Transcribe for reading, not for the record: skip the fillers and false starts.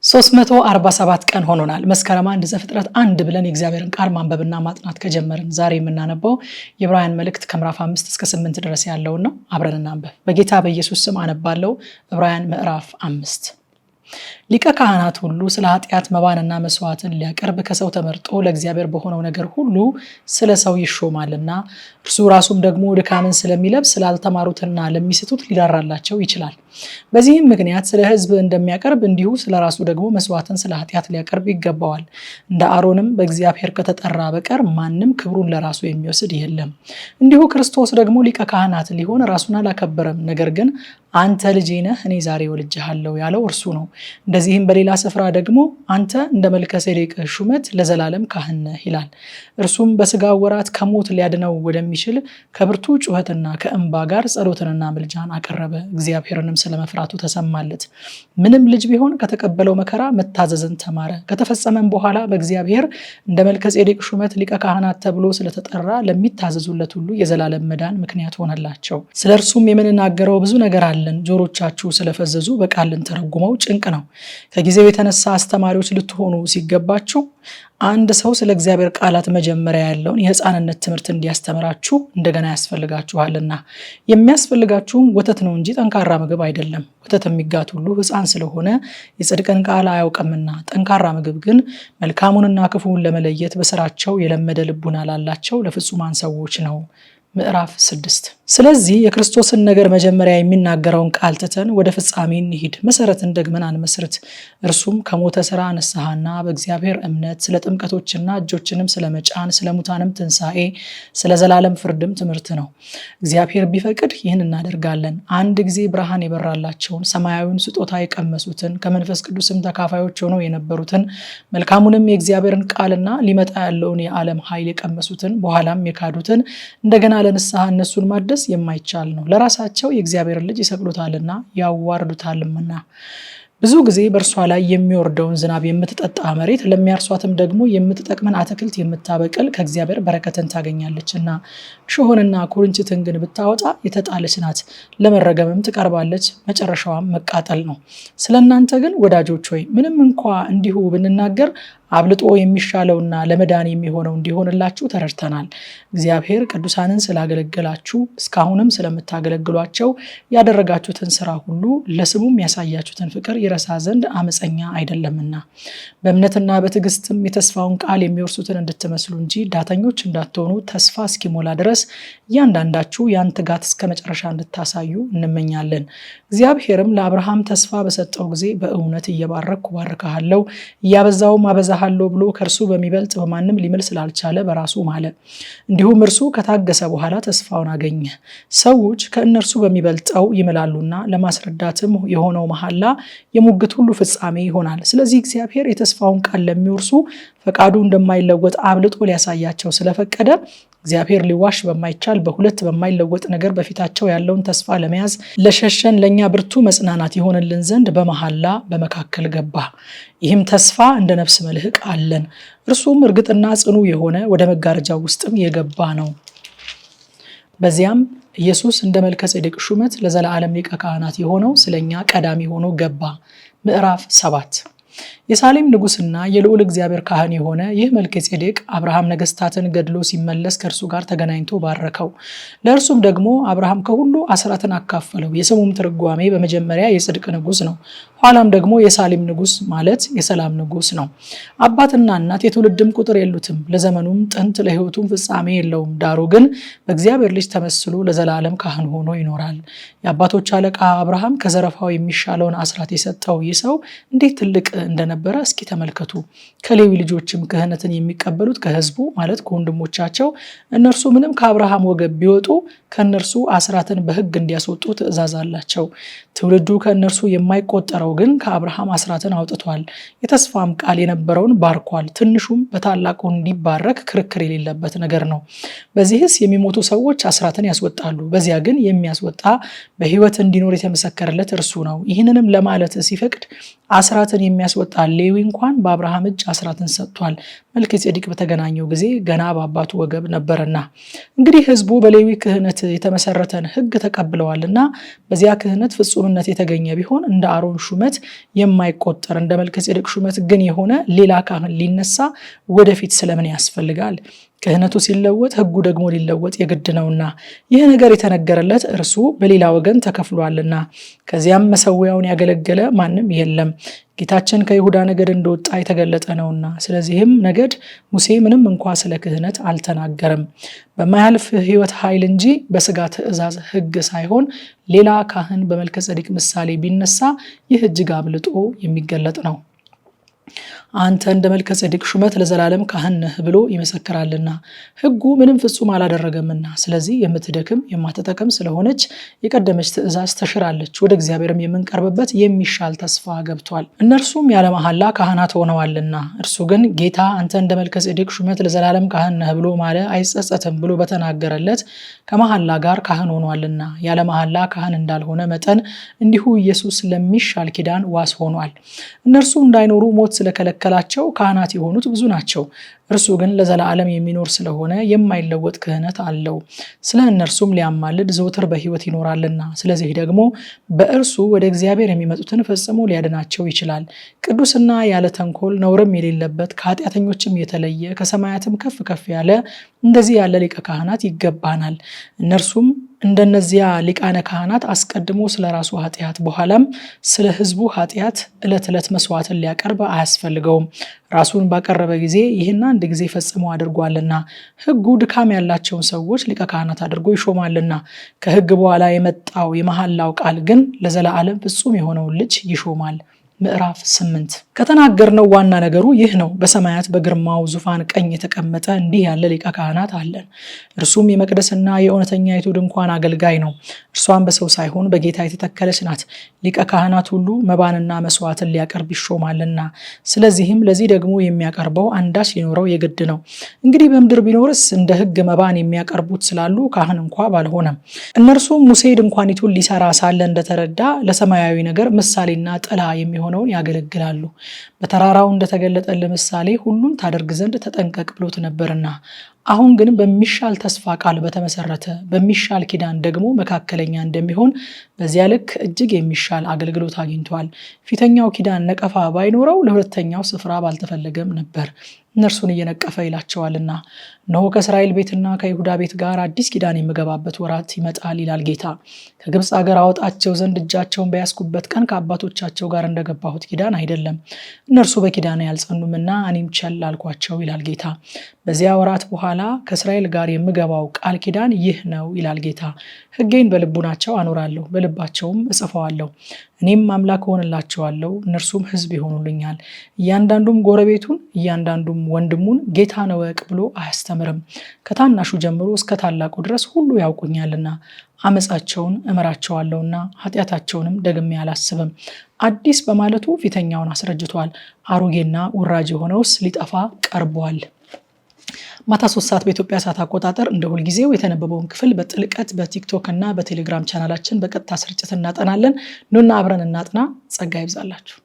347 ቀን ሆኖናል። መስከረም 1 ዘፍጥረት 1 ብለን የእግዚአብሔርን ቃል ማንበብና ማጥናት ከጀመርን ዛሬ የምናነበው የዕብራውያን መልእክት ከምዕራፍ 5 እስከ 8 ድረስ ያለውን ነው። አብረን እናንበብ። በጌታ በኢየሱስ ስም አነባለሁ። ዕብራውያን ምዕራፍ 5 ሊቀ ካህናት ሁሉ ስለ ኃጢአት መባንና መስዋዕትን ሊያቀርብ ከሰው ተመርጦ ለእግዚአብሔር በሆነው ነገር ሁሉ ስለ ሰው ይሾማልና እርሱ ራሱም ደግሞ ድካምን ስለሚለብስ ስላልተማሩትና ለሚስቱት ሊራራላቸው ይችላል። በዚህም ምክንያት ስለ ሕዝብ እንደሚያቀርብ እንዲሁ ስለ ራሱ ደግሞ መስዋዕትን ስለ ኃጢአት ሊያቀርብ ይገባዋል። እንደ አሮንም በእግዚአብሔር ከተጠራ በቀር ማንም ክብሩን ለራሱ የሚወስድ የለም። እንዲሁ ክርስቶስ ደግሞ ሊቀ ካህናት ሊሆን ራሱን አላከበረም፣ ነገር ግን አንተ ልጄ ነህ፣ እኔ ዛሬ ወልጄሃለሁ ያለው እርሱ ነው። እንደዚህም በሌላ ስፍራ ደግሞ አንተ እንደ መልከጼዴቅ ሹመት ለዘላለም ካህን ነህ ይላል። እርሱም በስጋ ወራት ከሞት ሊያድነው ወደሚችል ከብርቱ ጩኸትና ከእንባ ጋር ጸሎትንና ምልጃን አቀረበ። እግዚአብሔርንም ስለመፍራቱ ተሰማለት። ምንም ልጅ ቢሆን ከተቀበለው መከራ መታዘዝን ተማረ። ከተፈጸመም በኋላ በእግዚአብሔር እንደ መልከጼዴቅ ሹመት ሊቀ ካህናት ተብሎ ስለተጠራ ለሚታዘዙለት ሁሉ የዘላለም መዳን ምክንያት ሆነላቸው። ስለ እርሱም የምንናገረው ብዙ ነገር አለን። ጆሮቻችሁ ስለፈዘዙ በቃል ልንተረጉመው ጭንቅ ነው። ከጊዜው የተነሳ አስተማሪዎች ልትሆኑ ሲገባችሁ አንድ ሰው ስለ እግዚአብሔር ቃላት መጀመሪያ ያለውን የሕፃንነት ትምህርት እንዲያስተምራችሁ እንደገና ያስፈልጋችኋልና። የሚያስፈልጋችሁም ወተት ነው እንጂ ጠንካራ ምግብ አይደለም። ወተት የሚጋት ሁሉ ሕፃን ስለሆነ የጽድቅን ቃል አያውቅምና፣ ጠንካራ ምግብ ግን መልካሙንና ክፉውን ለመለየት በስራቸው የለመደ ልቡና ላላቸው ለፍጹማን ሰዎች ነው። ምዕራፍ 6 ስለዚህ የክርስቶስን ነገር መጀመሪያ የሚናገረውን ቃል ትተን ወደ ፍጻሜ እንሂድ። መሰረትን ደግመን አንመስርት። እርሱም ከሞተ ስራ ንስሐና በእግዚአብሔር እምነት፣ ስለ ጥምቀቶችና እጆችንም ስለ መጫን፣ ስለ ሙታንም ትንሣኤ፣ ስለ ዘላለም ፍርድም ትምህርት ነው። እግዚአብሔር ቢፈቅድ ይህን እናደርጋለን። አንድ ጊዜ ብርሃን የበራላቸውን ሰማያዊውን ስጦታ የቀመሱትን ከመንፈስ ቅዱስም ተካፋዮች ሆነው የነበሩትን መልካሙንም የእግዚአብሔርን ቃልና ሊመጣ ያለውን የዓለም ኃይል የቀመሱትን በኋላም የካዱትን እንደገና ለንስሐ እነሱን ማደስ የማይቻል ነው። ለራሳቸው የእግዚአብሔር ልጅ ይሰቅሉታልና ያዋርዱታልምና። ብዙ ጊዜ በእርሷ ላይ የሚወርደውን ዝናብ የምትጠጣ መሬት ለሚያርሷትም ደግሞ የምትጠቅመን አትክልት የምታበቅል ከእግዚአብሔር በረከትን ታገኛለችና። እሾህንና ኩርንችትን ግን ብታወጣ የተጣለች ናት፣ ለመረገምም ትቀርባለች፣ መጨረሻዋም መቃጠል ነው። ስለ እናንተ ግን ወዳጆች ሆይ ምንም እንኳ እንዲሁ ብንናገር አብልጦ የሚሻለውና ለመዳን የሚሆነው እንዲሆንላችሁ ተረድተናል። እግዚአብሔር ቅዱሳንን ስላገለገላችሁ እስካሁንም ስለምታገለግሏቸው ያደረጋችሁትን ስራ ሁሉ ለስሙም ያሳያችሁትን ፍቅር ይረሳ ዘንድ አመፀኛ አይደለምና በእምነትና በትዕግስትም የተስፋውን ቃል የሚወርሱትን እንድትመስሉ እንጂ ዳተኞች እንዳትሆኑ ተስፋ እስኪሞላ ድረስ እያንዳንዳችሁ ያን ትጋት እስከ መጨረሻ እንድታሳዩ እንመኛለን። እግዚአብሔርም ለአብርሃም ተስፋ በሰጠው ጊዜ በእውነት እየባረኩ ባርክሃለሁ እያበዛውም አበዛሃለሁ ብሎ ከእርሱ በሚበልጥ በማንም ሊምል ስላልቻለ በራሱ ማለ። እንዲሁም እርሱ ከታገሰ በኋላ ተስፋውን አገኘ። ሰዎች ከእነርሱ በሚበልጠው ይምላሉና ለማስረዳትም የሆነው መሐላ የሙግት ሁሉ ፍጻሜ ይሆናል። ስለዚህ እግዚአብሔር የተስፋውን ቃል ለሚወርሱ ፈቃዱ እንደማይለወጥ አብልጦ ሊያሳያቸው ስለፈቀደ እግዚአብሔር ሊዋሽ በማይቻል በሁለት በማይለወጥ ነገር በፊታቸው ያለውን ተስፋ ለመያዝ ለሸሸን ለእኛ ብርቱ መጽናናት ይሆንልን ዘንድ በመሐላ በመካከል ገባ። ይህም ተስፋ እንደ ነፍስ መልህቅ አለን። እርሱም እርግጥና ጽኑ የሆነ ወደ መጋረጃው ውስጥም የገባ ነው። በዚያም ኢየሱስ እንደ መልከጼዴቅ ሹመት ለዘላለም ሊቀ ካህናት የሆነው ስለኛ ቀዳሚ ሆኖ ገባ። ምዕራፍ 7 የሳሌም ንጉስና የልዑል እግዚአብሔር ካህን የሆነ ይህ መልከጼዴቅ አብርሃም ነገስታትን ገድሎ ሲመለስ ከእርሱ ጋር ተገናኝቶ ባረከው። ለእርሱም ደግሞ አብርሃም ከሁሉ አስራትን አካፈለው። የስሙም ትርጓሜ በመጀመሪያ የጽድቅ ንጉስ ነው፣ ኋላም ደግሞ የሳሌም ንጉስ ማለት የሰላም ንጉስ ነው። አባትና እናት የትውልድም ቁጥር የሉትም፣ ለዘመኑም ጥንት ለሕይወቱም ፍጻሜ የለውም። ዳሩ ግን በእግዚአብሔር ልጅ ተመስሎ ለዘላለም ካህን ሆኖ ይኖራል። የአባቶች አለቃ አብርሃም ከዘረፋው የሚሻለውን አስራት የሰጠው ይህ ሰው እንዴት ትልቅ እንደነበረ እስኪ ተመልከቱ። ከሌዊ ልጆችም ክህነትን የሚቀበሉት ከህዝቡ ማለት ከወንድሞቻቸው እነርሱ ምንም ከአብርሃም ወገብ ቢወጡ ከእነርሱ አስራትን በሕግ እንዲያስወጡ ትእዛዝ አላቸው። ትውልዱ ከእነርሱ የማይቆጠረው ግን ከአብርሃም አስራትን አውጥቷል። የተስፋም ቃል የነበረውን ባርኳል። ትንሹም በታላቁ እንዲባረክ ክርክር የሌለበት ነገር ነው። በዚህስ የሚሞቱ ሰዎች አስራትን ያስወጣሉ፣ በዚያ ግን የሚያስወጣ በሕይወት እንዲኖር የተመሰከረለት እርሱ ነው። ይህንንም ለማለት ሲፈቅድ አስራትን የሚያስወጣ ሌዊ እንኳን በአብርሃም እጅ አስራትን ሰጥቷል፣ መልከጼዴቅ በተገናኘው ጊዜ ገና በአባቱ ወገብ ነበርና። እንግዲህ ሕዝቡ በሌዊ ክህነት የተመሰረተን ሕግ ተቀብለዋልና በዚያ ክህነት ፍጹምነት የተገኘ ቢሆን እንደ አሮን ሹመት የማይቆጠር እንደ መልከጼዴቅ ሹመት ግን የሆነ ሌላ ካህን ሊነሳ ወደፊት ስለምን ያስፈልጋል? ክህነቱ ሲለወጥ ሕጉ ደግሞ ሊለወጥ የግድ ነውና፣ ይህ ነገር የተነገረለት እርሱ በሌላ ወገን ተከፍሏልና። ከዚያም መሰዊያውን ያገለገለ ማንም የለም፣ ጌታችን ከይሁዳ ነገድ እንደወጣ የተገለጠ ነውና። ስለዚህም ነገድ ሙሴ ምንም እንኳ ስለ ክህነት አልተናገረም፣ በማያልፍ ሕይወት ኃይል እንጂ በስጋ ትእዛዝ ሕግ ሳይሆን ሌላ ካህን በመልከጼዴቅ ምሳሌ ቢነሳ ይህ እጅግ አብልጦ የሚገለጥ ነው። አንተ እንደ መልከጼዴቅ ሹመት ለዘላለም ካህን ነህ ብሎ ይመሰክራልና ሕጉ ምንም ፍጹም አላደረገምና። ስለዚህ የምትደክም የማትጠቅም ስለሆነች የቀደመች ትእዛዝ ተሽራለች፣ ወደ እግዚአብሔርም የምንቀርብበት የሚሻል ተስፋ ገብቷል። እነርሱም ያለ መሐላ ካህናት ሆነዋልና። እርሱ ግን ጌታ አንተ እንደ መልከጼዴቅ ሹመት ለዘላለም ካህን ነህ ብሎ ማለ አይጸጸትም ብሎ በተናገረለት ከመሐላ ጋር ካህን ሆኗልና። ያለ መሐላ ካህን እንዳልሆነ መጠን እንዲሁ ኢየሱስ ለሚሻል ኪዳን ዋስ ሆኗል። እነርሱ እንዳይኖሩ ሞት ስለከለከላቸው ካህናት የሆኑት ብዙ ናቸው። እርሱ ግን ለዘላለም የሚኖር ስለሆነ የማይለወጥ ክህነት አለው። ስለ እነርሱም ሊያማልድ ዘውትር በሕይወት ይኖራልና። ስለዚህ ደግሞ በእርሱ ወደ እግዚአብሔር የሚመጡትን ፈጽሞ ሊያድናቸው ይችላል። ቅዱስና ያለ ተንኮል ነውርም የሌለበት ከኃጢአተኞችም የተለየ ከሰማያትም ከፍ ከፍ ያለ እንደዚህ ያለ ሊቀ ካህናት ይገባናል። እነርሱም እንደነዚያ ሊቃነ ካህናት አስቀድሞ ስለ ራሱ ኃጢአት በኋላም ስለ ሕዝቡ ኃጢአት ዕለት ዕለት መስዋዕትን ሊያቀርብ አያስፈልገውም። ራሱን ባቀረበ ጊዜ ይህን አንድ ጊዜ ፈጽሞ አድርጓልና። ሕጉ ድካም ያላቸውን ሰዎች ሊቀ ካህናት አድርጎ ይሾማልና። ከሕግ በኋላ የመጣው የመሐላው ቃል ግን ለዘላለም ፍጹም የሆነውን ልጅ ይሾማል። ምዕራፍ 8 ከተናገርነው ዋና ነገሩ ይህ ነው። በሰማያት በግርማው ዙፋን ቀኝ የተቀመጠ እንዲህ ያለ ሊቀ ካህናት አለን። እርሱም የመቅደስና የእውነተኛይቱ ድንኳን አገልጋይ ነው። እርሷም በሰው ሳይሆን በጌታ የተተከለች ናት። ሊቀ ካህናት ሁሉ መባንና መስዋዕትን ሊያቀርብ ይሾማልና። ስለዚህም ለዚህ ደግሞ የሚያቀርበው አንዳች ሊኖረው የግድ ነው። እንግዲህ በምድር ቢኖርስ እንደ ሕግ መባን የሚያቀርቡት ስላሉ ካህን እንኳ ባልሆነም። እነርሱም ሙሴ ድንኳኒቱን ሊሰራ ሳለ እንደተረዳ ለሰማያዊ ነገር ምሳሌና ጥላ የሚሆነውን ያገለግላሉ። በተራራው እንደተገለጠልህ ምሳሌ ሁሉን ታደርግ ዘንድ ተጠንቀቅ ብሎት ነበርና። አሁን ግን በሚሻል ተስፋ ቃል በተመሰረተ በሚሻል ኪዳን ደግሞ መካከለኛ እንደሚሆን በዚያ ልክ እጅግ የሚሻል አገልግሎት አግኝቷል። ፊተኛው ኪዳን ነቀፋ ባይኖረው ለሁለተኛው ስፍራ ባልተፈለገም ነበር፣ እነርሱን እየነቀፈ ይላቸዋልና። እነሆ ከእስራኤል ቤትና ከይሁዳ ቤት ጋር አዲስ ኪዳን የምገባበት ወራት ይመጣል ይላል ጌታ። ከግብፅ አገር አወጣቸው ዘንድ እጃቸውን በያዝኩበት ቀን ከአባቶቻቸው ጋር እንደገባሁት ኪዳን አይደለም፣ እነርሱ በኪዳኔ ያልጸኑምና እኔም ቸል አልኳቸው ይላል ጌታ። በዚያ ወራት በኋላ ከእስራኤል ጋር የምገባው ቃል ኪዳን ይህ ነው ይላል ጌታ። ሕጌን በልቡናቸው አኖራለሁ፣ በልባቸውም እጽፈዋለሁ። እኔም አምላክ እሆንላቸዋለሁ፣ እነርሱም ሕዝብ ይሆኑልኛል። እያንዳንዱም ጎረቤቱን እያንዳንዱም ወንድሙን ጌታን እወቅ ብሎ አያስተምርም። ከታናሹ ጀምሮ እስከ ታላቁ ድረስ ሁሉ ያውቁኛልና አመፃቸውን እምራቸዋለሁና ኃጢአታቸውንም ደግሜ አላስብም። አዲስ በማለቱ ፊተኛውን አስረጅቷል፣ አሮጌና ውራጅ የሆነውስ ሊጠፋ ቀርቧል። ማታ 3 ሰዓት በኢትዮጵያ ሰዓት አቆጣጠር እንደ ሁልጊዜው የተነበበውን ክፍል በጥልቀት በቲክቶክ እና በቴሌግራም ቻናላችን በቀጥታ ስርጭት እናጠናለን። ኑና አብረን እናጥና። ጸጋ ይብዛላችሁ።